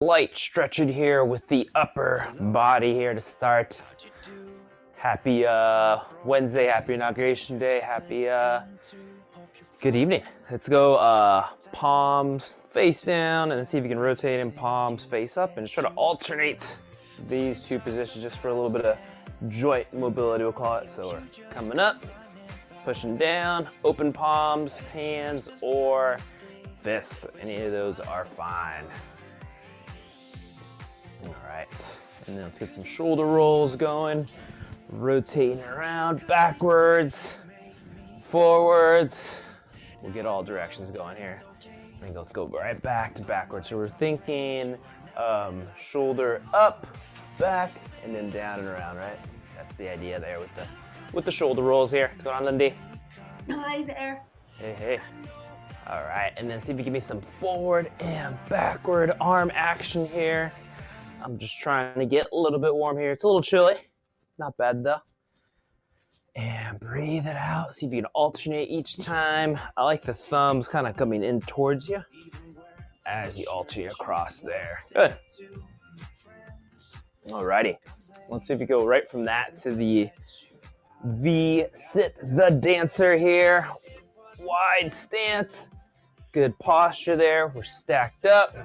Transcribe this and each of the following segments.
light stretching here with the upper body here to start. Happy Wednesday, happy inauguration day, happy good evening. Let's go palms face down and then see if you can rotate in palms face up and just try to alternate these two positions just for a little bit of joint mobility, we'll call it. So we're coming up, pushing down, open palms, hands, or fists. Any of those are fine. All right, and then let's get some shoulder rolls going. Rotating around, backwards, forwards. We'll get all directions going here. I think let's go right back to backwards. So we're thinking shoulder up, back, and then down and around, right? That's the idea there with the shoulder rolls here. What's going on, Lindy? Hi there. Hey, hey. All right, and then see if you give me some forward and backward arm action here. I'm just trying to get a little bit warm here. It's a little chilly. Not bad though. And breathe it out. See if you can alternate each time. I like the thumbs kind of coming in towards you as you alternate across there. Good. Alrighty. Let's see if you go right from that to the V sit the dancer here. Wide stance. Good posture there. We're stacked up.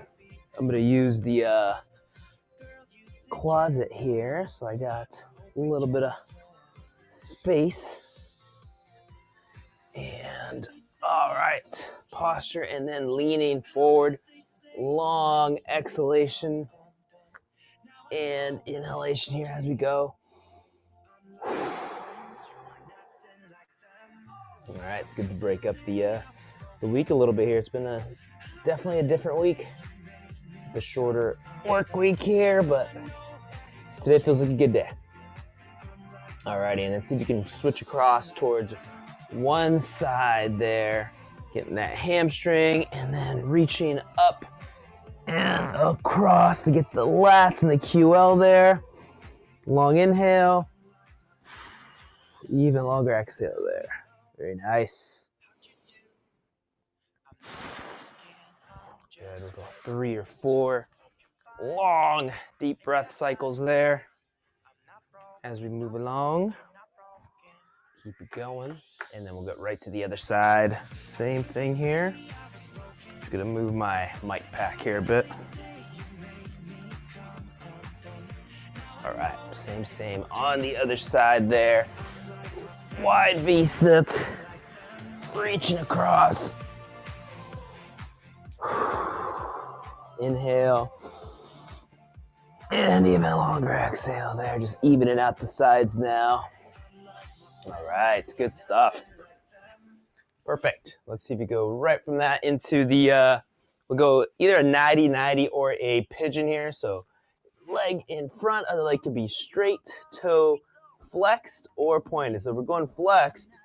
I'm going to use the closet here. So I got a little bit of space. And all right, posture and then leaning forward, long exhalation and inhalation here as we go. All right, it's good to break up the week a little bit here. It's been definitely a different week. The shorter work week here, but today feels like a good day. Alrighty, and then see if you can switch across towards one side there, getting that hamstring, and then reaching up and across to get the lats and the QL there. Long inhale, even longer exhale there. Very nice. Good, we'll go 3 or 4 long deep breath cycles there. As we move along, keep it going, and then we'll get right to the other side. Same thing here. Just gonna move my mic pack here a bit. All right, same on the other side there. Wide V-sit, reaching across. Inhale. And even longer exhale there, just evening out the sides now. All right, it's good stuff. Perfect. Let's see if we go right from that into the, we'll go either a 90-90 or a pigeon here. So leg in front, other leg could be straight, toe flexed or pointed. So if we're going flexed,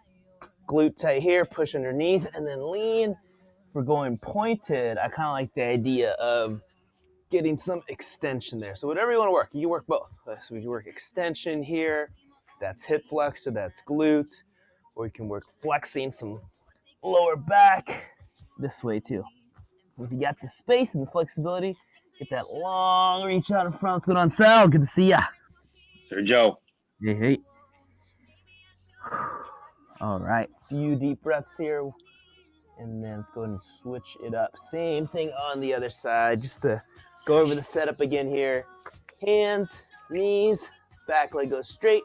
glute tight here, push underneath, and then lean. If we're going pointed, I kind of like the idea of getting some extension there. So whatever you want to work, you can work both. So we can work extension here, that's hip flexor, that's glute, or you can work flexing some lower back this way too. If you got the space and the flexibility, get that long reach out in front. What's going on, Sal? Good to see ya. Sir Joe. Hey, hey. All right, few deep breaths here. And then let's go ahead and switch it up. Same thing on the other side, just to go over the setup again here. Hands, knees, back leg goes straight.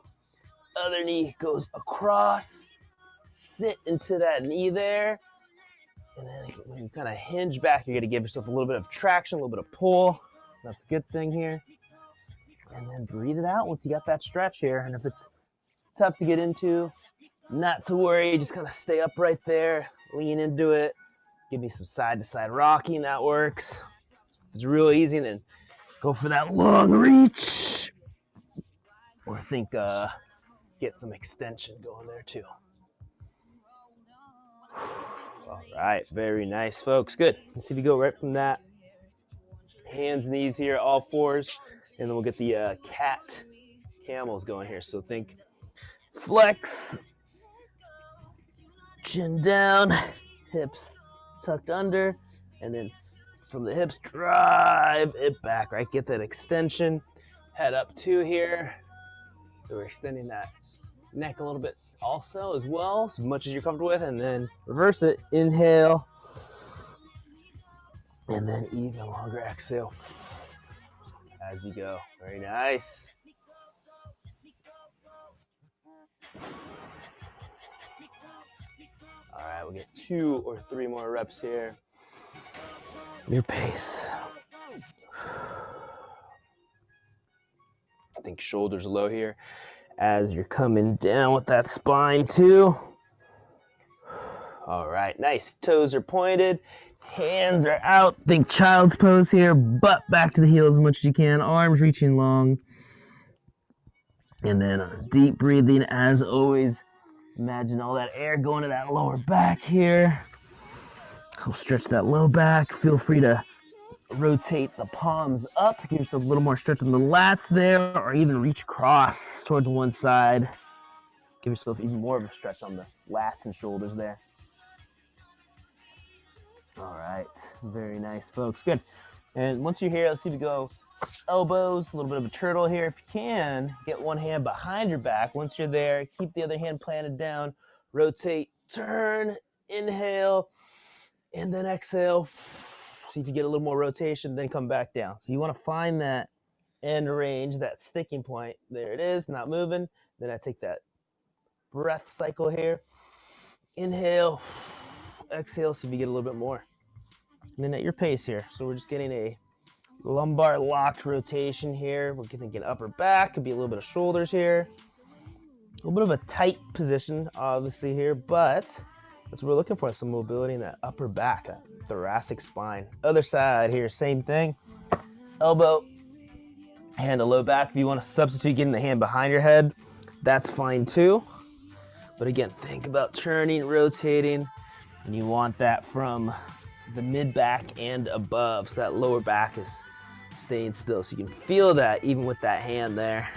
Other knee goes across. Sit into that knee there. And then when you kind of hinge back, you're going to give yourself a little bit of traction, a little bit of pull. That's a good thing here. And then breathe it out once you got that stretch here. And if it's tough to get into, not to worry. Just kind of stay up right there. Lean into it. Give me some side-to-side rocking. That works. It's real easy, then go for that long reach. Or think get some extension going there too. All right, very nice, folks. Good. Let's see if you go right from that. Hands, knees here, all fours. And then we'll get the cat camels going here. So think flex, chin down, hips tucked under, and then from the hips, drive it back, right? Get that extension. Head up 2 here. So we're extending that neck a little bit also as well, as much as you're comfortable with, and then reverse it. Inhale, and then even longer exhale as you go. Very nice. All right, we'll get 2 or 3 more reps here. Your pace. I think shoulders low here as you're coming down with that spine too. All right, nice. Toes are pointed, hands are out. Think child's pose here, butt back to the heels as much as you can, arms reaching long. And then deep breathing as always. Imagine all that air going to that lower back here. Help stretch that low back. Feel free to rotate the palms up. Give yourself a little more stretch on the lats there, or even reach across towards one side. Give yourself even more of a stretch on the lats and shoulders there. All right, very nice, folks. Good. And once you're here, let's see if you go elbows, a little bit of a turtle here. If you can, get one hand behind your back. Once you're there, keep the other hand planted down. Rotate, turn, inhale, and then exhale. See if you get a little more rotation, then come back down. So you want to find that end range, that sticking point. There it is, not moving. Then I take that breath cycle here. Inhale, exhale, see if you get a little bit more. And then at your pace here. So we're just getting a lumbar locked rotation here. We're thinking upper back, could be a little bit of shoulders here. A little bit of a tight position, obviously, here, but that's what we're looking for, some mobility in that upper back, that thoracic spine. Other side here, same thing. Elbow, hand to low back. If you want to substitute getting the hand behind your head, that's fine too. But again, think about turning, rotating, and you want that from the mid back and above, so that lower back is staying still. So you can feel that even with that hand there.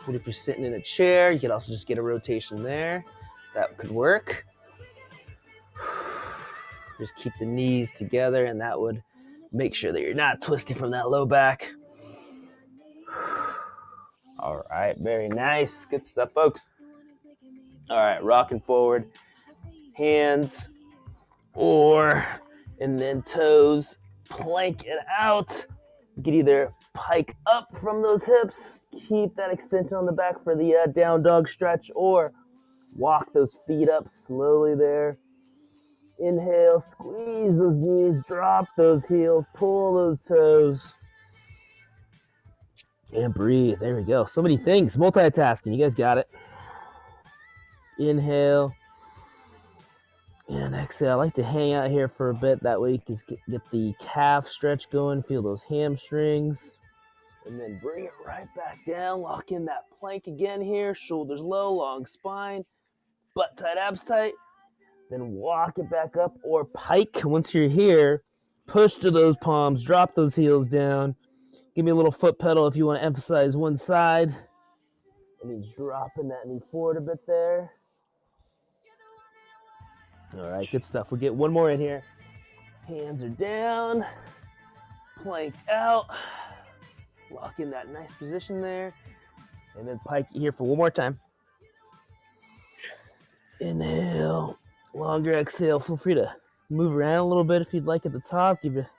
But if you're sitting in a chair, you can also just get a rotation there. That could work. Just keep the knees together, and that would make sure that you're not twisting from that low back. All right, very nice. Good stuff, folks. All right, rocking forward. Hands and then toes, plank it out. You can either pike up from those hips, keep that extension on the back for the down dog stretch, or walk those feet up slowly there. Inhale, squeeze those knees, drop those heels, pull those toes, and breathe. There we go. So many things, multitasking. You guys got it. Inhale. And exhale. I like to hang out here for a bit. That way you can get the calf stretch going. Feel those hamstrings. And then bring it right back down. Lock in that plank again here. Shoulders low, long spine. Butt tight, abs tight. Then walk it back up or pike. Once you're here, push to those palms. Drop those heels down. Give me a little foot pedal if you want to emphasize one side. And then dropping that knee forward a bit there. All right, good stuff. We'll get one more in here. Hands are down, plank out, lock in that nice position there, and then pike here for one more time. Inhale, longer exhale. Feel free to move around a little bit if you'd like at the top. Give you a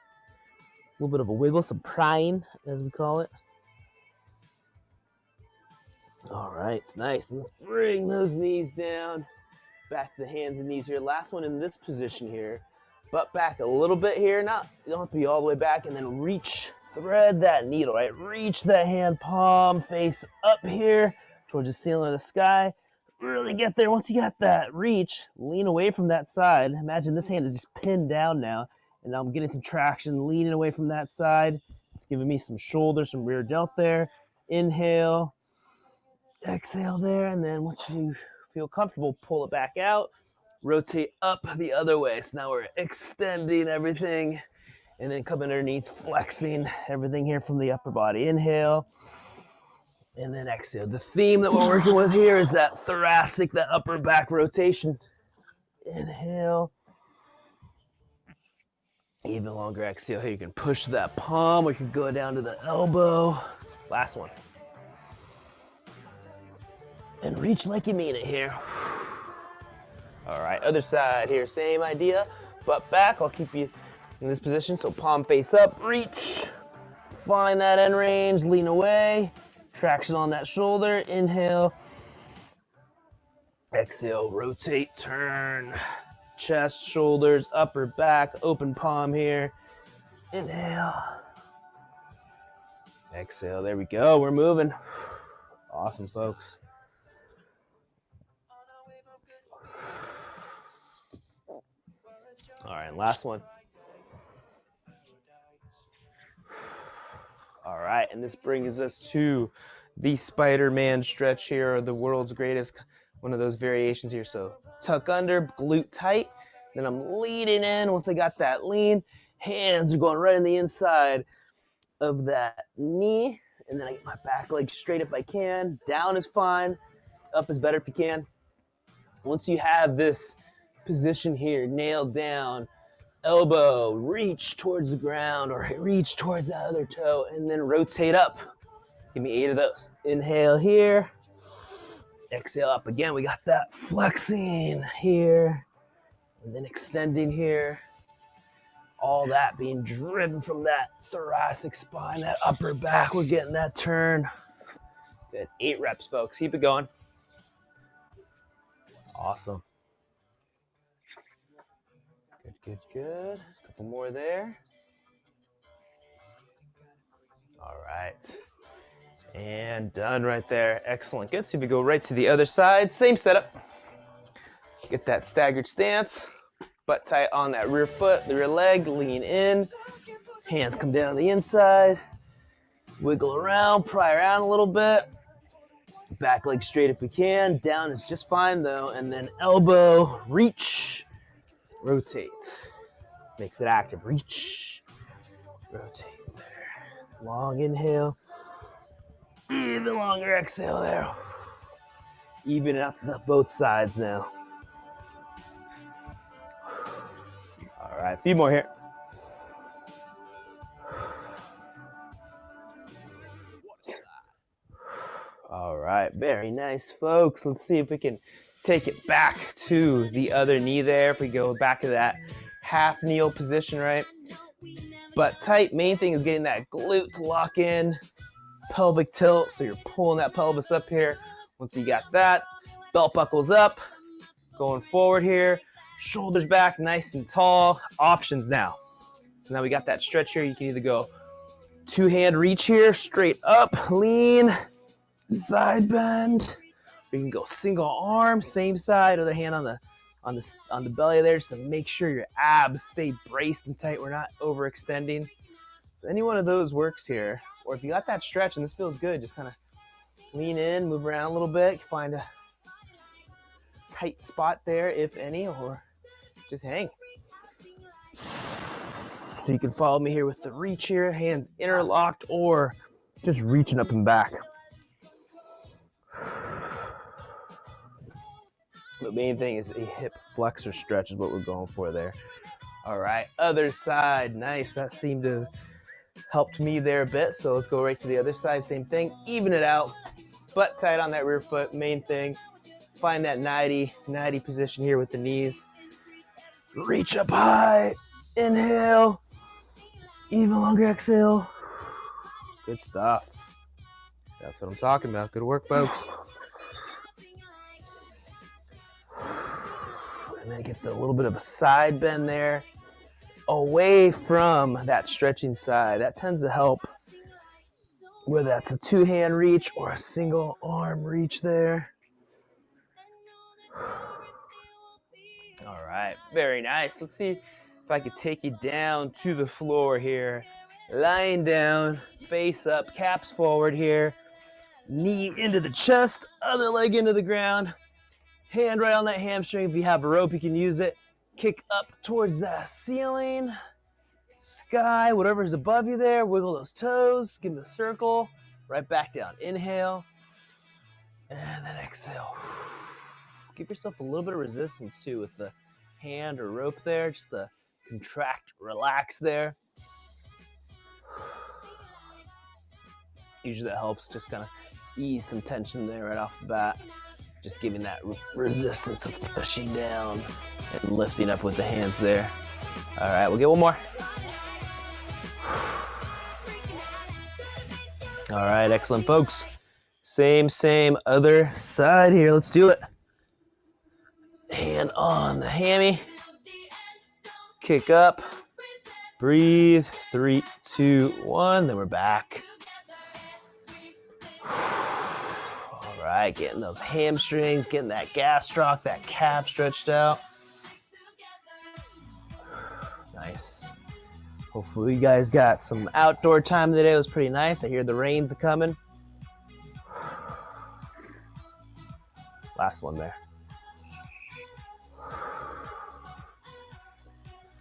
little bit of a wiggle, some prying, as we call it. All right, it's nice. And let's bring those knees down. Back to the hands and knees here. Last one in this position here. Butt back a little bit here. You don't have to be all the way back. And then reach, thread that needle, right? Reach that hand, palm face up here towards the ceiling of the sky. Really get there. Once you got that reach, lean away from that side. Imagine this hand is just pinned down now. And I'm getting some traction, leaning away from that side. It's giving me some shoulder, some rear delt there. Inhale. Exhale there. And then once you feel comfortable, pull it back out, rotate up the other way. So now we're extending everything and then come underneath, flexing everything here from the upper body. Inhale and then exhale. The theme that we're working with here is that thoracic, that upper back rotation. Inhale Even longer exhale here. You can push that palm or you can go down to the elbow. Last one. And reach like you mean it here. All right, other side here. Same idea. Butt back. I'll keep you in this position. So palm face up. Reach. Find that end range. Lean away. Traction on that shoulder. Inhale. Exhale. Rotate. Turn. Chest, shoulders, upper back. Open palm here. Inhale. Exhale. There we go. We're moving. Awesome, folks. All right, last one. All right, and this brings us to the Spider-Man stretch here, or the world's greatest, one of those variations here. So tuck under, glute tight. Then I'm leaning in. Once I got that lean, hands are going right in the inside of that knee. And then I get my back leg straight if I can. Down is fine. Up is better if you can. Once you have this position here nailed down, elbow, reach towards the ground or reach towards that other toe, and then rotate up. Give me 8 of those. Inhale here. Exhale up again. We got that flexing here and then extending here. All that being driven from that thoracic spine, that upper back. We're getting that turn. Good. 8 reps, folks. Keep it going. Awesome. Good, good, good. A couple more there. All right. And done right there. Excellent. Good. So if you go right to the other side, same setup. Get that staggered stance. Butt tight on that rear foot, the rear leg. Lean in. Hands come down on the inside. Wiggle around, pry around a little bit. Back leg straight if we can. Down is just fine though. And then elbow, reach, rotate. Makes it active. Reach, rotate there. Long inhale. Even longer exhale there. Even it out both sides now. All right, a few more here. All right, very nice, folks. Let's see if we can take it back to the other knee there. If we go back to that half kneel position, right? Butt tight. Main thing is getting that glute to lock in. Pelvic tilt, so you're pulling that pelvis up here. Once you got that, belt buckles up. Going forward here. Shoulders back, nice and tall. Options now. So now we got that stretch here. You can either go 2-hand reach here, straight up, lean. Side bend. You can go single arm, same side, other hand on the belly there, just to make sure your abs stay braced and tight. We're not overextending. So any one of those works here. Or if you got that stretch and this feels good, just kind of lean in, move around a little bit, find a tight spot there, if any, or just hang. So you can follow me here with the reach here, hands interlocked, or just reaching up and back. The main thing is a hip flexor stretch is what we're going for there. All right, other side. Nice. That seemed to have helped me there a bit. So let's go right to the other side. Same thing. Even it out. Butt tight on that rear foot. Main thing. Find that 90 position here with the knees. Reach up high. Inhale. Even longer exhale. Good stuff. That's what I'm talking about. Good work, folks. And then get a little bit of a side bend there, away from that stretching side. That tends to help, whether that's a 2-hand reach or a single arm reach there. All right, very nice. Let's see if I could take you down to the floor here. Lying down, face up, caps forward here. Knee into the chest, other leg into the ground. Hand right on that hamstring. If you have a rope, you can use it. Kick up towards the ceiling, sky, whatever's above you there. Wiggle those toes. Give them a circle. Right back down. Inhale. And then exhale. Give yourself a little bit of resistance too with the hand or rope there. Just to contract, relax there. Usually that helps, just kind of ease some tension there right off the bat. Just giving that resistance of pushing down and lifting up with the hands there. All right, we'll get one more. All right, excellent, folks. Same, other side here. Let's do it. Hand on the hammy. Kick up. Breathe. 3, 2, 1. Then we're back. All right, getting those hamstrings, getting that gastroc, that calf stretched out. Nice. Hopefully you guys got some outdoor time today. It was pretty nice. I hear the rains are coming. Last one there.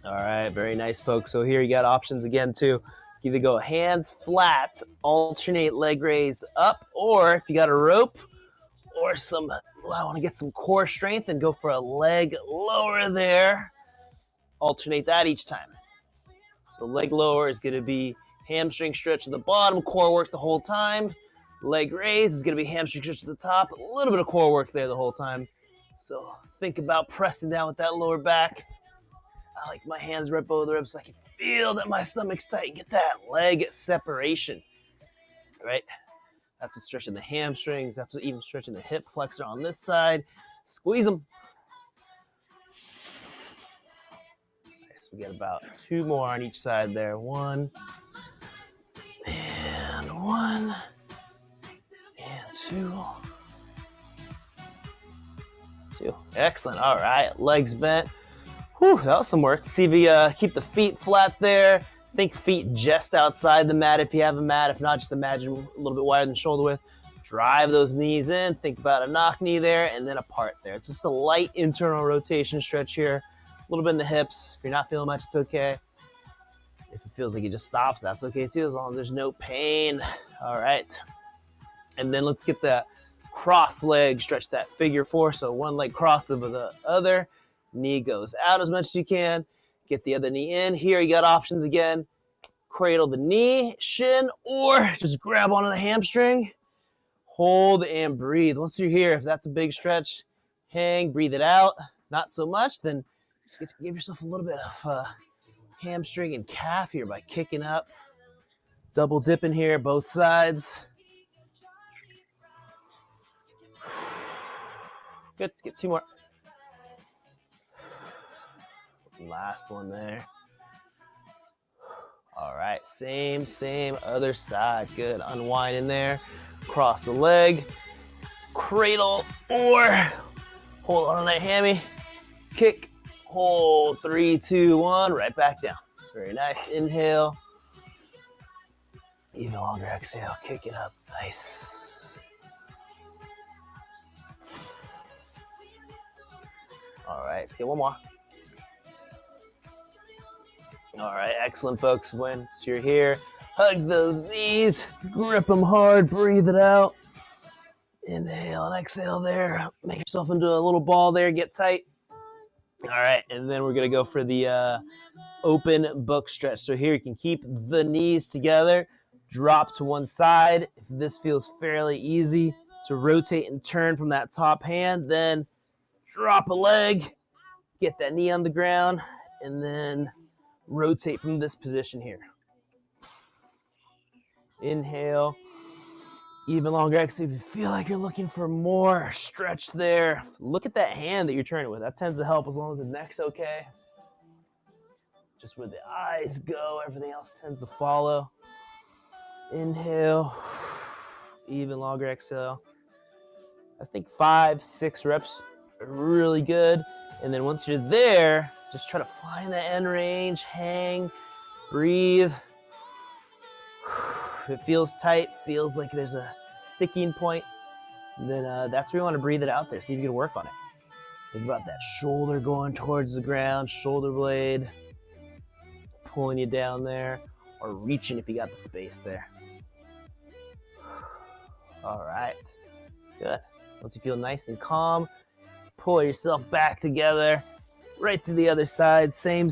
All right, very nice, folks. So here you got options again too. Either go hands flat, alternate leg raise up, or if you got a rope or some, I want to get some core strength and go for a leg lower there. Alternate that each time. So leg lower is going to be hamstring stretch at the bottom, core work the whole time. Leg raise is going to be hamstring stretch at the top, a little bit of core work there the whole time. So think about pressing down with that lower back. I like my hands right below the ribs so I can feel that my stomach's tight. Get that leg separation, right? That's what's stretching the hamstrings. That's what even stretching the hip flexor on this side. Squeeze them. So we got about 2 more on each side there. 1 and 1 and 2. 2. Excellent. All right, legs bent. Whew, that was some work. See if you keep the feet flat there. Think feet just outside the mat if you have a mat. If not, just imagine a little bit wider than shoulder width. Drive those knees in. Think about a knock knee there and then apart there. It's just a light internal rotation stretch here. A little bit in the hips. If you're not feeling much, it's okay. If it feels like it just stops, that's okay too, as long as there's no pain. All right. And then let's get that cross leg, stretch that figure 4. So one leg crossed over the other. Knee goes out as much as you can. Get the other knee in. Here you got options again. Cradle the knee, shin, or just grab onto the hamstring. Hold and breathe. Once you're here, if that's a big stretch, hang, breathe it out. Not so much, then give yourself a little bit of hamstring and calf here by kicking up. Double dipping here, both sides. Good, let's get 2 more. Last one there. All right, same, other side. Good, unwind in there. Cross the leg. Cradle or hold on to that hammy. Kick, hold, 3, 2, 1, right back down. Very nice, inhale. Even longer exhale, kick it up, nice. All right, let's get 1 more. All right, excellent, folks. Once you're here, hug those knees, grip them hard, breathe it out. Inhale and exhale there. Make yourself into a little ball there, get tight. All right, and then we're gonna go for the open book stretch. So here you can keep the knees together, drop to one side. If this feels fairly easy to rotate and turn from that top hand, then drop a leg, get that knee on the ground, and then rotate from this position here. Inhale. Even longer exhale. If you feel like you're looking for more stretch there, look at that hand that you're turning with. That tends to help as long as the neck's okay. Just where the eyes go, everything else tends to follow. Inhale. Even longer exhale. I think 5, 6 reps are really good. And then once you're there, just try to find the end range, hang, breathe. If it feels tight, feels like there's a sticking point, then that's where you want to breathe it out there. See if you can work on it. Think about that shoulder going towards the ground, shoulder blade pulling you down there, or reaching if you got the space there. All right, good. Once you feel nice and calm, pull yourself back together. Right to the other side, same.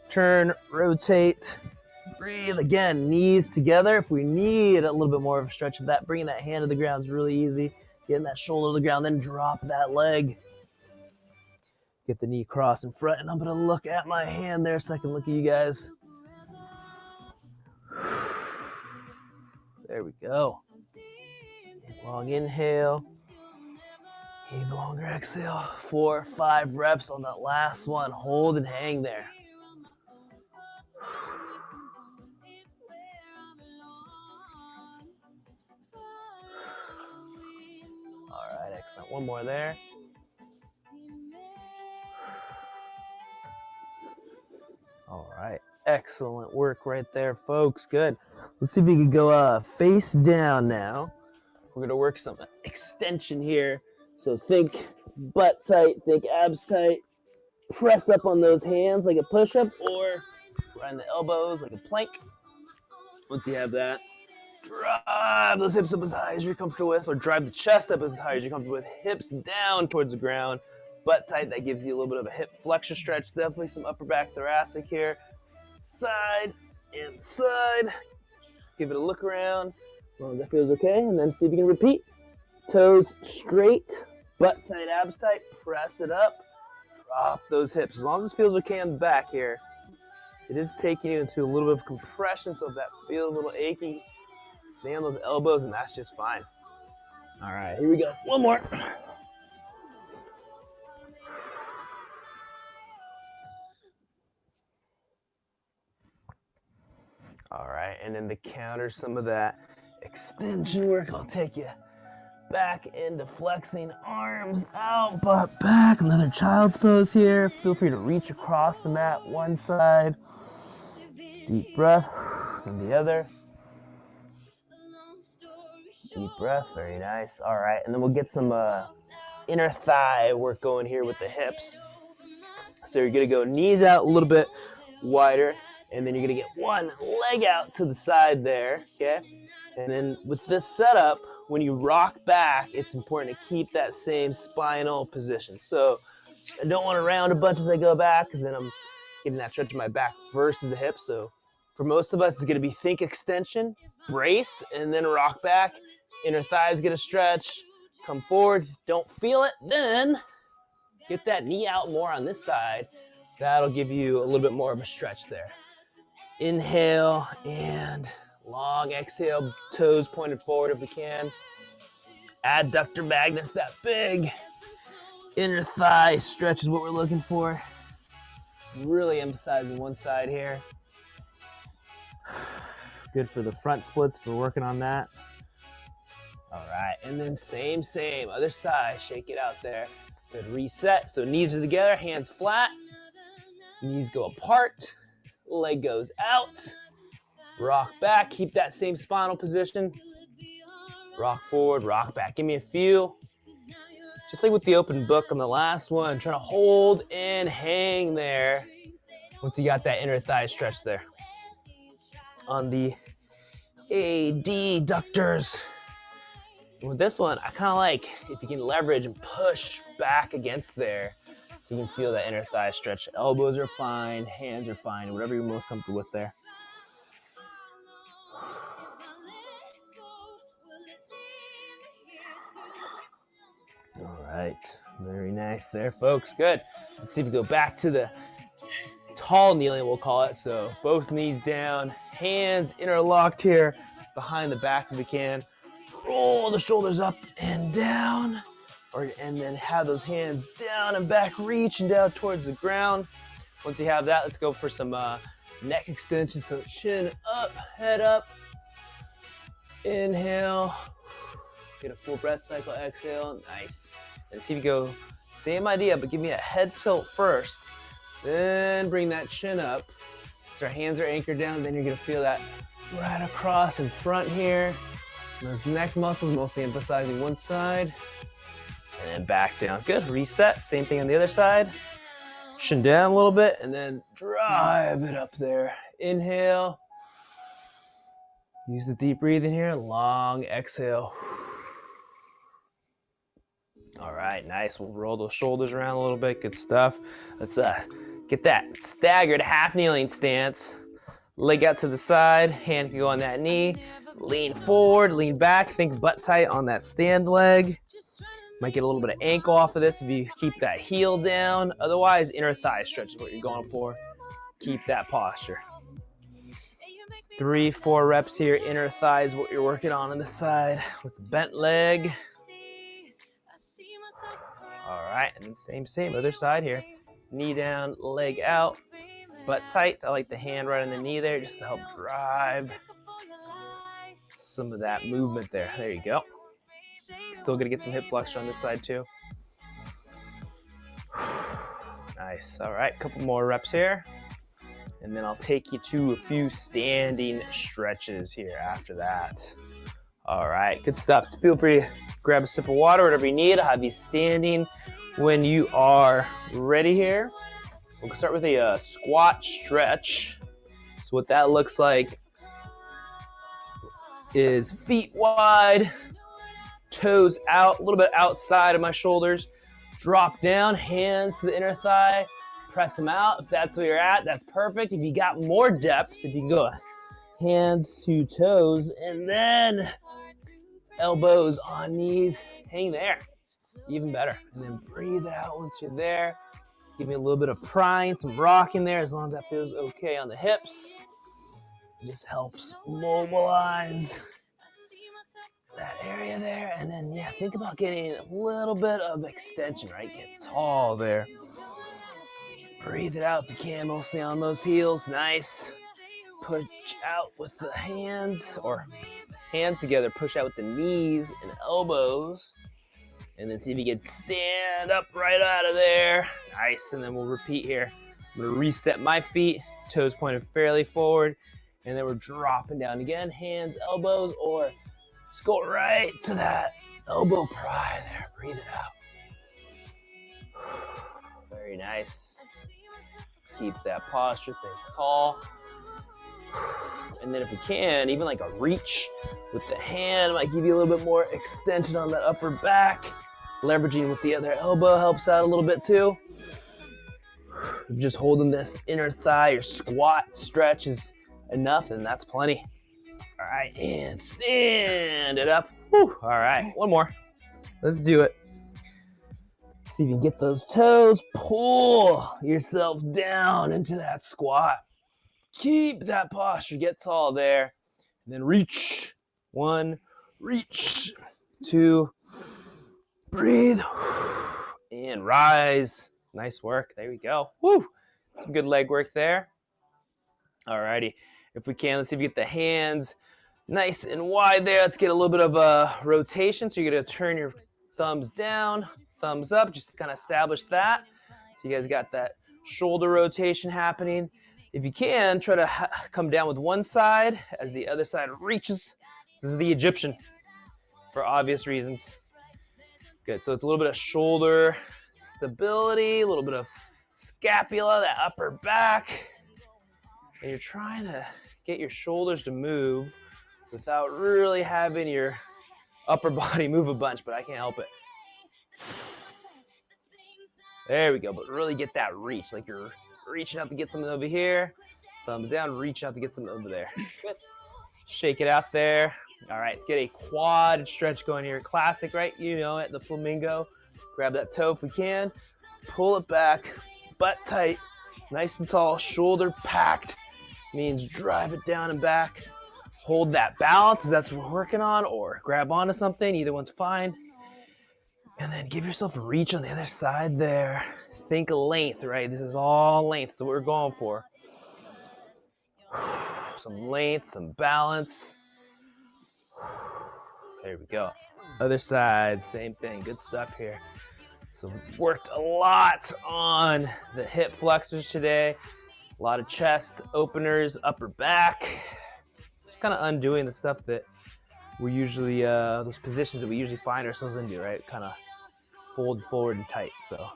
turn, rotate, breathe. Again, knees together. If we need a little bit more of a stretch of that, bringing that hand to the ground is really easy. Getting that shoulder to the ground, then drop that leg. Get the knee across in front, and I'm gonna look at my hand there so I can look at you guys. There we go. Long inhale. Even longer exhale. 4 or 5 reps on that last one. Hold and hang there. All right, excellent. One more there. All right, excellent work right there, folks. Good. Let's see if we can go face down now. We're gonna work some extension here. So think butt tight, think abs tight. Press up on those hands like a push-up, or grind the elbows like a plank. Once you have that, drive those hips up as high as you're comfortable with, or drive the chest up as high as you're comfortable with. Hips down towards the ground. Butt tight, that gives you a little bit of a hip flexor stretch. Definitely some upper back thoracic here. Side and side. Give it a look around, as long as that feels okay, and then see if you can repeat. Toes straight, butt tight, abs tight, press it up, drop those hips. As long as this feels okay on the back here, it is taking you into a little bit of compression, so if that feels a little achy, stay on those elbows, and that's just fine. All right, here we go. One more. All right, and then to counter some of that extension work, I'll take you back into flexing, arms out, butt back. Another child's pose here. Feel free to reach across the mat one side. Deep breath, and the other. Deep breath, very nice. All right, and then we'll get some inner thigh work going here with the hips. So you're gonna go knees out a little bit wider, and then you're gonna get one leg out to the side there, okay? And then with this setup, when you rock back, it's important to keep that same spinal position. So I don't want to round a bunch as I go back, because then I'm getting that stretch in my back versus the hips. So for most of us, it's gonna be think extension, brace, and then rock back. Inner thighs get a stretch, come forward, don't feel it, then get that knee out more on this side. That'll give you a little bit more of a stretch there. Inhale and long exhale, toes pointed forward if we can. Adductor magnus, that big inner thigh stretch is what we're looking for. Really emphasizing one side here. Good for the front splits if we're working on that. All right, and then same, other side, shake it out there. Good, reset, so knees are together, hands flat. Knees go apart, leg goes out. Rock back, keep that same spinal position. Rock forward, rock back. Give me a few. Just like with the open book on the last one, trying to hold and hang there. Once you got that inner thigh stretch there. On the adductors. With this one, I kind of like if you can leverage and push back against there, so you can feel that inner thigh stretch. Elbows are fine, hands are fine, whatever you're most comfortable with there. All right, very nice there, folks. Good. Let's see if we go back to the tall kneeling, we'll call it. So both knees down, hands interlocked here behind the back if we can. Roll the shoulders up and down, and then have those hands down and back, reaching down towards the ground. Once you have that, let's go for some neck extension. So chin up, head up. Inhale. Get a full breath cycle, exhale, nice. And see if you go, same idea, but give me a head tilt first. Then bring that chin up. So our hands are anchored down, then you're gonna feel that right across in front here. And those neck muscles mostly emphasizing one side. And then back down. Good, reset, same thing on the other side. Chin down a little bit, and then drive it up there. Inhale. Use the deep breathing here, long exhale. All right, nice. We'll roll those shoulders around a little bit. Good stuff. Let's Get that staggered half kneeling stance. Leg out to the side, hand can go on that knee. Lean forward, lean back, think butt tight on that stand leg. Might get a little bit of ankle off of this if you keep that heel down. Otherwise, inner thigh stretch is what you're going for. Keep that posture. 3-4 reps here. Inner thigh is what you're working on the side with the bent leg. All right, and then same, other side here. Knee down, leg out, butt tight. I like the hand right on the knee there just to help drive some of that movement there. There you go. Still gonna get some hip flexor on this side too. Nice. All right, couple more reps here. And then I'll take you to a few standing stretches here after that. All right, good stuff. Feel free to grab a sip of water, whatever you need. I'll have you standing when you are ready here. We'll start with a squat stretch. So what that looks like is feet wide, toes out, a little bit outside of my shoulders. Drop down, hands to the inner thigh, press them out. If that's where you're at, that's perfect. If you got more depth, if you can go hands to toes, and then elbows on knees, hang there. Even better. And then breathe it out once you're there. Give me a little bit of prying, some rocking there, as long as that feels okay on the hips. It just helps mobilize that area there. And then, yeah, think about getting a little bit of extension, right? Get tall there. Breathe it out if you can, mostly on those heels. Nice. Push out with the hands, or hands together. Push out with the knees and elbows. And then see if you can stand up right out of there. Nice, and then we'll repeat here. I'm gonna reset my feet, toes pointed fairly forward, and then we're dropping down again, hands, elbows, or just go right to that elbow pry there. Breathe it out. Very nice. Keep that posture, think tall. And then if we can, even like a reach with the hand might give you a little bit more extension on that upper back. Leveraging with the other elbow helps out a little bit too. If just holding this inner thigh or squat stretch is enough, then that's plenty. All right, and stand it up. Whew. All right, one more. Let's do it. See if you can get those toes. Pull yourself down into that squat. Keep that posture, get tall there. And then reach. 1, reach. 2, breathe. And rise. Nice work. There we go. Woo! Some good leg work there. Alrighty. If we can, let's see if you get the hands nice and wide there. Let's get a little bit of a rotation. So you're going to turn your thumbs down, thumbs up, just to kind of establish that. So you guys got that shoulder rotation happening. If you can, try to come down with one side as the other side reaches. This is the Egyptian for obvious reasons. Good, so it's a little bit of shoulder stability, a little bit of scapula, that upper back. And you're trying to get your shoulders to move without really having your upper body move a bunch, but I can't help it. There we go, but really get that reach, like you're reaching out to get something over here. Thumbs down, reach out to get something over there. Good. Shake it out there. All right, let's get a quad stretch going here. Classic, right? You know it, the flamingo. Grab that toe if we can. Pull it back, butt tight, nice and tall, shoulder packed. Means drive it down and back. Hold that balance, if that's what we're working on, or grab onto something. Either one's fine. And then give yourself a reach on the other side there. Think length, right? This is all length, so what we're going for. Some length, some balance. There we go. Other side, same thing. Good stuff here. So worked a lot on the hip flexors today. A lot of chest openers, upper back. Just kind of undoing the stuff that we usually, those positions that we usually find ourselves into, right? Kind of fold forward and tight. So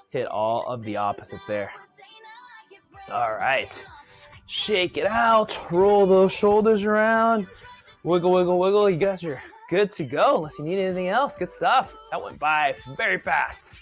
hit all of the opposite there. All right. Shake it out. Roll those shoulders around. Wiggle, wiggle, wiggle. You guys are good to go unless you need anything else. Good stuff. That went by very fast.